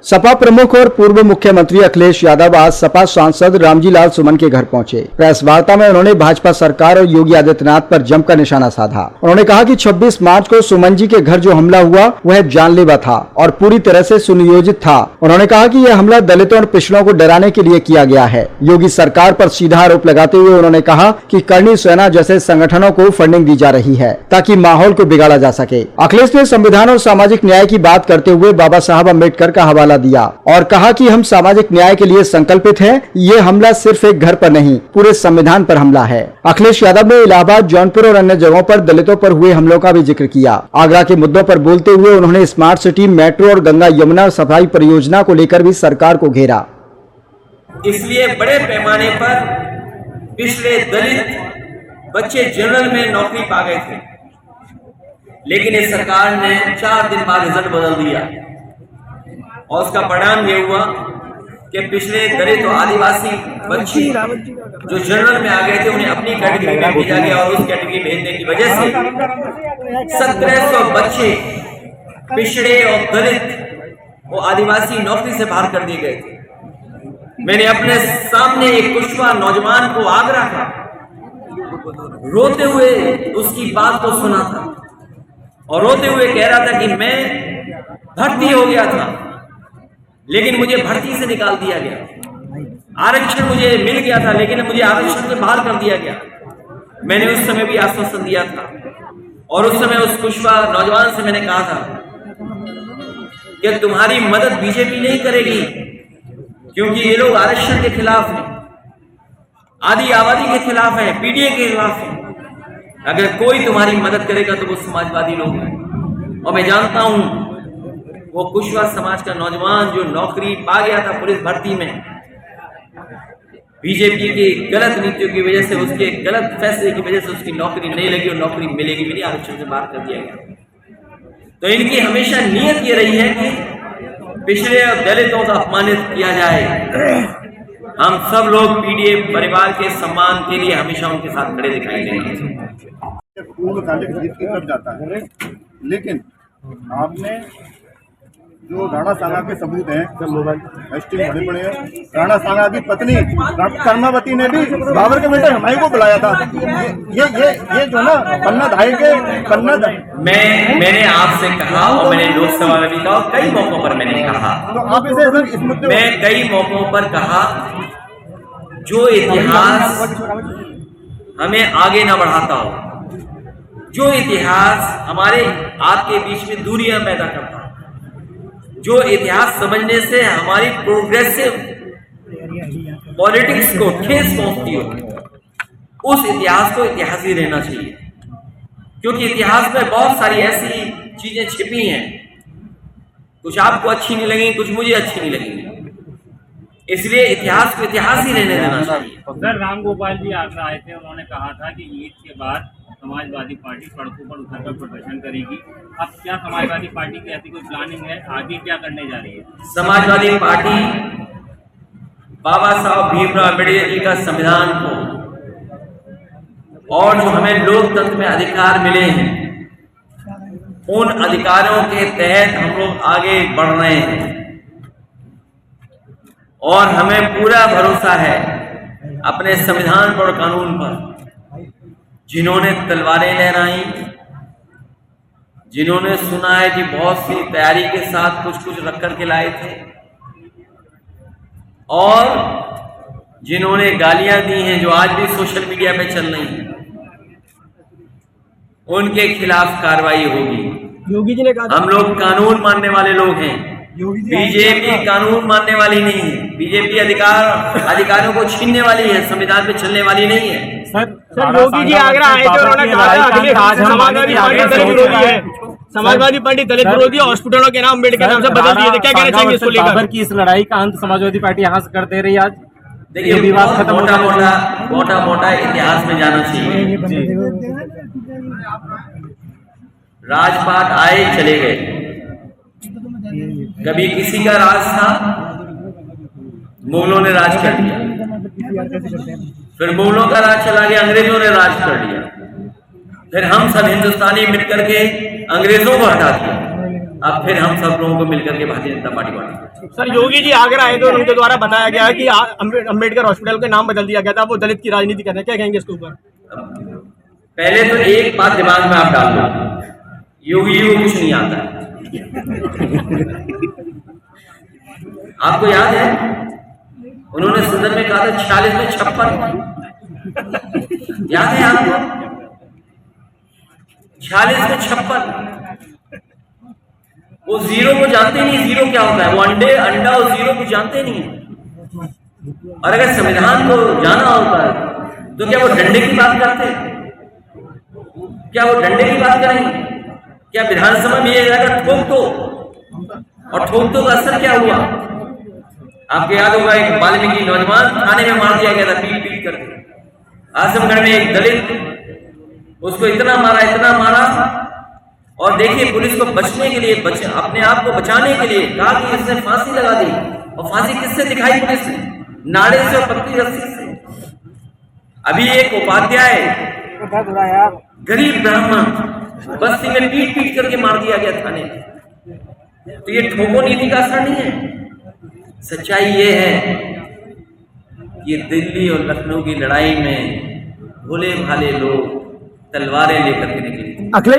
सपा प्रमुख और पूर्व मुख्यमंत्री अखिलेश यादव आज सपा सांसद रामजी लाल सुमन के घर पहुंचे। प्रेस वार्ता में उन्होंने भाजपा सरकार और योगी आदित्यनाथ पर जमकर निशाना साधा। उन्होंने कहा कि 26 मार्च को सुमन जी के घर जो हमला हुआ वह जानलेवा था और पूरी तरह से सुनियोजित था। उन्होंने कहा कि यह हमला दलितों और पिछड़ों को डराने के लिए किया गया है। योगी सरकार पर सीधा आरोप लगाते हुए उन्होंने कहा कि करणी सेना जैसे संगठनों को फंडिंग दी जा रही है ताकि माहौल को बिगाड़ा जा सके। अखिलेश ने संविधान और सामाजिक न्याय की बात करते हुए बाबा साहब अम्बेडकर का हवाला दिया और कहा कि हम सामाजिक न्याय के लिए संकल्पित हैं। ये हमला सिर्फ एक घर पर नहीं, पूरे संविधान पर हमला है। अखिलेश यादव ने इलाहाबाद, जौनपुर और अन्य जगहों पर दलितों पर हुए हमलों का भी जिक्र किया। आगरा के मुद्दों पर बोलते हुए उन्होंने स्मार्ट सिटी, मेट्रो और गंगा यमुना सफाई परियोजना को लेकर भी सरकार को घेरा। इसलिए बड़े पैमाने पर पिछले दलित बच्चे जनरल में नौकरी पा गए थे, लेकिन इस सरकार ने 4 दिन बाद रिजल्ट बदल दिया और उसका परिणाम ये हुआ कि पिछले दलित और आदिवासी बच्चे जो जनरल में आ गए थे उन्हें अपनी कैटेगरी में भेजा गया और उस कैटेगरी भेजने की वजह से 1700 बच्चे पिछड़े और दलित और आदिवासी नौकरी से बाहर कर दिए गए थे। मैंने अपने सामने एक कुशवा नौजवान को आगरा का रोते हुए उसकी बात को सुना था और रोते हुए कह रहा था कि मैं भर्ती हो गया था लेकिन मुझे भर्ती से निकाल दिया गया, आरक्षण मुझे मिल गया था लेकिन मुझे आरक्षण से बाहर कर दिया गया। मैंने उस समय भी आश्वासन दिया था और उस समय उस कुशवा नौजवान से मैंने कहा था कि तुम्हारी मदद बीजेपी नहीं करेगी क्योंकि ये लोग आरक्षण के खिलाफ हैं, आदि आबादी के खिलाफ है, पीडीए के खिलाफ है। अगर कोई तुम्हारी मदद करेगा तो वो समाजवादी लोग हैं। और मैं जानता हूं वो कुशवा समाज का नौजवान जो नौकरी पा गया था पुलिस भर्ती में, बीजेपी की गलत नीतियों की वजह से, उसके गलत फैसले की वजह से उसकी नौकरी नहीं लगी और नौकरी मिलेगी भी नहीं, आरक्षण से बाहर कर दिया गया। तो इनकी हमेशा नीयत ये रही है कि पिछड़े और दलितों को अपमानित किया जाए। हम सब लोग पीडीए परिवार के सम्मान के लिए हमेशा उनके साथ खड़े दिखाई देंगे। पूर्वकालिक जाता है, लेकिन आपने जो राणा सांगा के सबूत हैं बड़े बड़े हैं। राणा सांगा की पत्नी कर्मावती ने भी बाबर के बेटे हुमायूं को बुलाया था। ये जो ना पन्ना धाई के पन्ना मैंने आपसे कहा और मैंने लोकसभा में भी कहा, कई मौकों पर मैंने कहा, तो आप इस मुद्दे मैं कई मौकों पर कहा जो इतिहास हमें आगे ना बढ़ाता हो, जो इतिहास हमारे आपके बीच में दूरियां पैदा करता हो, जो इतिहास समझने से हमारी प्रोग्रेसिव पॉलिटिक्स को ठेस पहुंचती हो, उस इतिहास को इतिहास ही रहना चाहिए। क्योंकि इतिहास में बहुत सारी ऐसी चीजें छिपी हैं, कुछ आपको अच्छी नहीं लगेंगी, कुछ मुझे अच्छी नहीं लगेंगी, इसलिए इतिहास को इतिहास ही रहने देना चाहिए। सर, राम गोपाल जी आगरा आए थे, उन्होंने कहा था कि ईद के बाद समाजवादी पार्टी सड़कों पर उतरकर प्रदर्शन करेगी। अब क्या समाजवादी पार्टी की ऐसी कोई प्लानिंग है, आगे क्या करने जा रही है? समाजवादी पार्टी बाबा साहब भीमराव अम्बेडकर जी का संविधान को और जो हमें लोकतंत्र में अधिकार मिले हैं, उन अधिकारों के तहत हम लोग आगे बढ़ रहे हैं और हमें पूरा भरोसा है अपने संविधान पर, कानून पर। जिन्होंने तलवारें लहराई, जिन्होंने सुना है कि बहुत सी तैयारी के साथ कुछ कुछ रख कर के लाए थे और जिन्होंने गालियां दी हैं जो आज भी सोशल मीडिया पे चल रही हैं, उनके खिलाफ कार्रवाई होगी। योगी जी ने कहा हम लोग कानून मानने वाले लोग हैं, बीजेपी कानून मानने वाली नहीं है। बीजेपी अधिकारों को छीनने वाली है, संविधान पे चलने वाली नहीं है। सर, योगी जी आगरा आए थे, उन्होंने कहा था समाजवादी पार्टी दलित विरोधी है, समाजवादी पार्टी दलित विरोधी, हॉस्पिटलों के नाम अम्बेडकर नाम से बदल दिए थे। क्या कहना चाहेंगे इसको लेकर? बाबर की इस लड़ाई का अंत समाजवादी पार्टी यहाँ से कर दे रही है। आज देखिए, विवाद खत्म, मोटा इतिहास में जाना चाहिए। राजपाट आए चले गए, कभी किसी का राज था, मुगलों ने राज कर दिया, फिर मुगलों का राज चला गया, अंग्रेजों ने राज कर लिया, फिर हम सब हिंदुस्तानी मिलकर के अंग्रेजों को हटा दिया। अब फिर हम सब लोगों को मिलकर के भारतीय जनता पार्टी बांटेंगे। सर योगी जी आगरा आए थे और उनके द्वारा बताया गया कि अम्बेडकर हॉस्पिटल का नाम बदल दिया गया था, वो दलित की राजनीति कर रहे हैं, क्या कहेंगे इसके ऊपर? पहले तो एक बात दिमाग में आप डाल लो, योगी जी को कुछ नहीं आता है। आपको याद है उन्होंने सदन में कहा था 46 में 56, याद है आपको? 46 में 56। वो जीरो को जानते नहीं, जीरो क्या होता है, वो अंडा और जीरो को जानते नहीं। और अगर संविधान को जाना होता है तो क्या वो डंडे की बात करते? क्या वो डंडे की बात करेंगे? क्या विधानसभा में ये जाकर ठोक दो, और ठोक दो का असर क्या हुआ? आपको याद होगा एक वाल्मीकि नौजवान थाने में मार दिया गया था पीट पीट करके। आजमगढ़ में एक दलित, उसको इतना मारा, और देखिए पुलिस को बचने के लिए, अपने आप को बचाने के लिए कहा कि इसने फांसी लगा दी। और फांसी किससे दिखाई पुलिस ने? नाड़े से और पतली रस्सी से। अभी एक उपाध्याय गरीब ब्राह्मण बस्ती में पीट पीट करके मार दिया गया थाने में। तो ये ठोको नीति का असर नहीं है। सच्चाई ये है कि ये दिल्ली और लखनऊ की लड़ाई में भोले भाले लोग तलवारें लेकर के निकले। अखिलेश